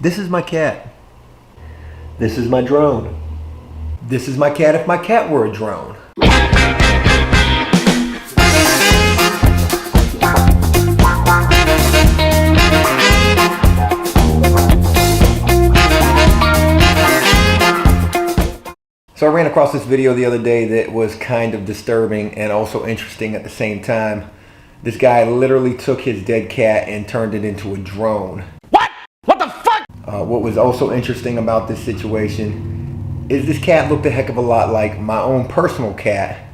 This is my cat. This is my drone. This is my cat if my cat were a drone. So I ran across this video the other day that was kind of disturbing and also interesting at the same time. This guy literally took his dead cat and turned it into a drone. What? What the fuck? What was also interesting about this situation is this cat looked a heck of a lot like my own personal cat,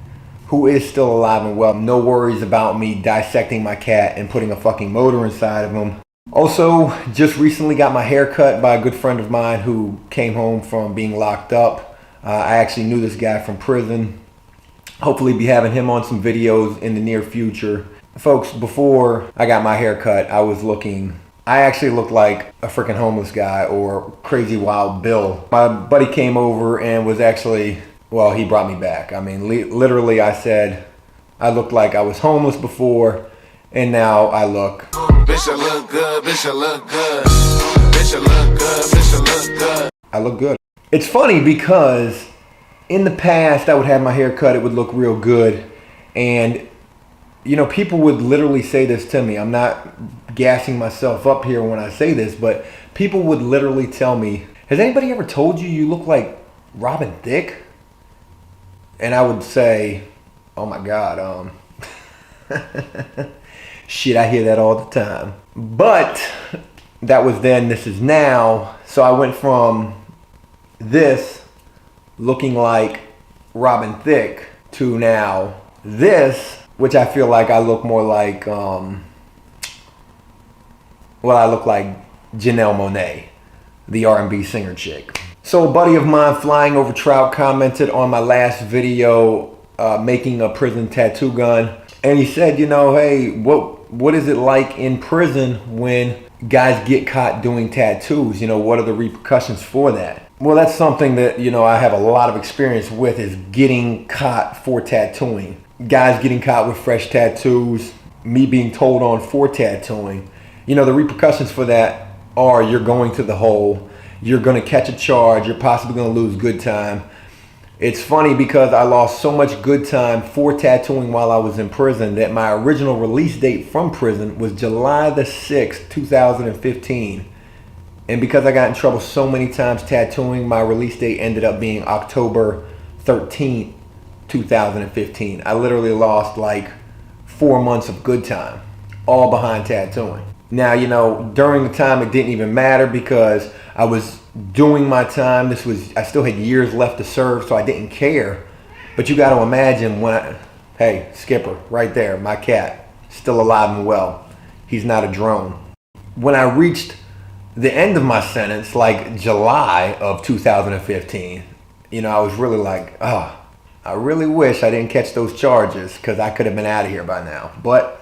who is still alive and well. No worries about me dissecting my cat and putting a fucking motor inside of him. Also, just recently got my hair cut by a good friend of mine who came home from being locked up. I actually knew this guy from prison. Hopefully be having him on some videos in the near future. Folks, before I got my hair cut, I actually looked like a freaking homeless guy or Crazy Wild Bill. My buddy came over and was actually, well, he brought me back. I mean, literally I said I looked like I was homeless before, and now I look. Bitch, I look good, bitch, I look good. Bitch, I look good, bitch, I look good. I look good. It's funny because in the past I would have my hair cut, it would look real good, and you know, people would literally say this to me. I'm not gassing myself up here when I say this, but people would literally tell me, has anybody ever told you you look like Robin Thicke? And I would say, oh my God, shit, I hear that all the time. But that was then, this is now. So I went from this looking like Robin Thicke to now this, which I feel like I look more like, I look like Janelle Monáe, the R&B singer chick. So a buddy of mine flying over trout commented on my last video making a prison tattoo gun. And he said, you know, hey, what is it like in prison when guys get caught doing tattoos? You know, what are the repercussions for that? Well, that's something that, you know, I have a lot of experience with, is getting caught for tattooing. Guys getting caught with fresh tattoos, me being told on for tattooing. You know, the repercussions for that are you're going to the hole, you're going to catch a charge, you're possibly going to lose good time. It's funny because I lost so much good time for tattooing while I was in prison that my original release date from prison was July the 6th, 2015. And because I got in trouble so many times tattooing, my release date ended up being October 13th, 2015. I literally lost like 4 months of good time, all behind tattooing. Now, you know, during the time it didn't even matter because I was doing my time. I still had years left to serve, so I didn't care. But you got to imagine hey, Skipper, right there, my cat, still alive and well. He's not a drone. When I reached the end of my sentence, like July of 2015, you know, I was really like, oh, I really wish I didn't catch those charges because I could have been out of here by now. But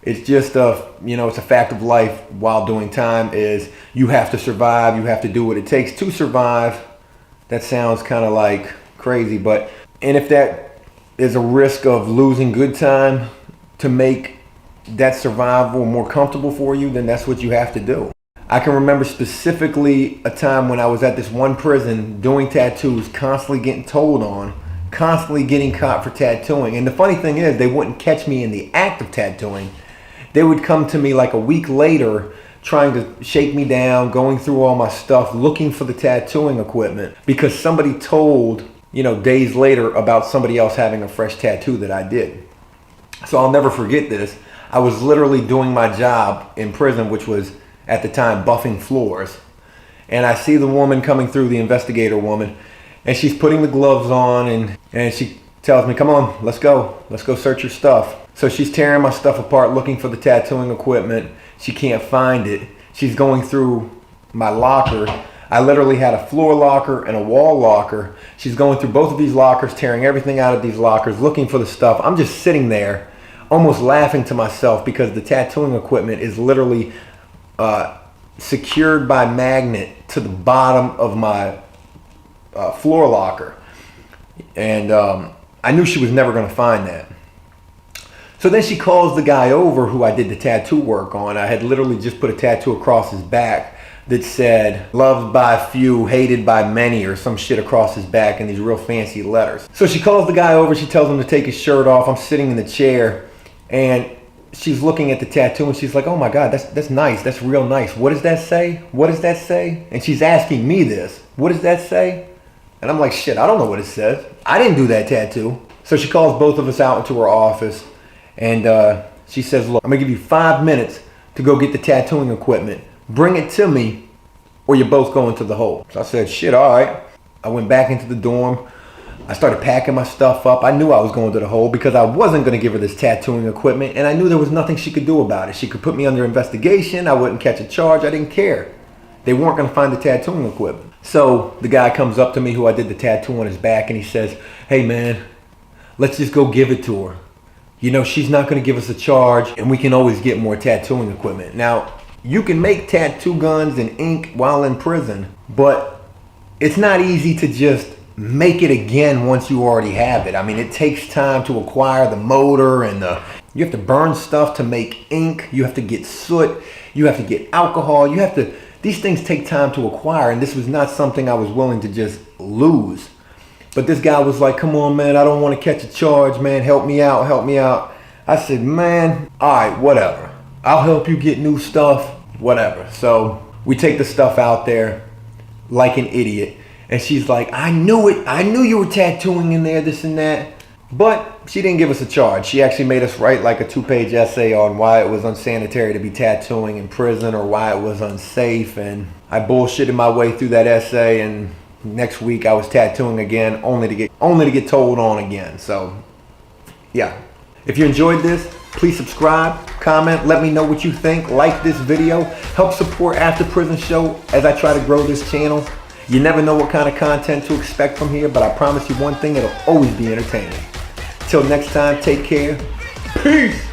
it's just you know, it's a fact of life while doing time is you have to survive. You have to do what it takes to survive. That sounds kind of like crazy, and if that is a risk of losing good time to make that survival more comfortable for you, then that's what you have to do. I can remember specifically a time when I was at this one prison doing tattoos, constantly getting told on, constantly getting caught for tattooing. And the funny thing is, they wouldn't catch me in the act of tattooing. They would come to me like a week later trying to shake me down, going through all my stuff, looking for the tattooing equipment because somebody told, you know, days later about somebody else having a fresh tattoo that I did. So I'll never forget this. I was literally doing my job in prison, which was at the time buffing floors. And I see the woman coming through, the investigator woman, and she's putting the gloves on and she tells me, come on, let's go search your stuff. So she's tearing my stuff apart, looking for the tattooing equipment. She can't find it. She's going through my locker. I literally had a floor locker and a wall locker. She's going through both of these lockers, tearing everything out of these lockers, looking for the stuff. I'm just sitting there almost laughing to myself because the tattooing equipment is literally secured by magnet to the bottom of my floor locker. And I knew she was never going to find that. So then she calls the guy over who I did the tattoo work on. I had literally just put a tattoo across his back. that said, loved by few, hated by many, or some shit across his back in these real fancy letters. So she calls the guy over, she tells him to take his shirt off. I'm sitting in the chair, and she's looking at the tattoo, and she's like, oh my God, that's nice, that's real nice. What does that say? What does that say? And she's asking me this, what does that say? And I'm like, shit, I don't know what it says. I didn't do that tattoo. So she calls both of us out into her office, and she says, look, I'm gonna give you 5 minutes to go get the tattooing equipment. Bring it to me, or you're both going to the hole. So I said, shit, all right. I went back into the dorm. I started packing my stuff up. I knew I was going to the hole because I wasn't going to give her this tattooing equipment, and I knew there was nothing she could do about it. She could put me under investigation. I wouldn't catch a charge. I didn't care. They weren't going to find the tattooing equipment. So the guy comes up to me who I did the tattoo on his back, and he says, hey man, let's just go give it to her. You know, she's not going to give us a charge, and we can always get more tattooing equipment. Now, you can make tattoo guns and ink while in prison, but it's not easy to just make it again once you already have it. I mean, it takes time to acquire the motor, and you have to burn stuff to make ink. You have to get soot. You have to get alcohol. These things take time to acquire, and this was not something I was willing to just lose. But this guy was like, come on, man, I don't want to catch a charge, man. Help me out, help me out. I said, man, all right, whatever. I'll help you get new stuff, whatever. So we take the stuff out there like an idiot. And she's like, I knew it. I knew you were tattooing in there, this and that. But she didn't give us a charge. She actually made us write like a 2-page essay on why it was unsanitary to be tattooing in prison, or why it was unsafe. And I bullshitted my way through that essay, and next week I was tattooing again, only to get told on again. So yeah, if you enjoyed this, please subscribe, comment, let me know what you think, like this video, help support After Prison Show as I try to grow this channel. You never know what kind of content to expect from here, but I promise you one thing, it'll always be entertaining. Till next time, take care. Peace!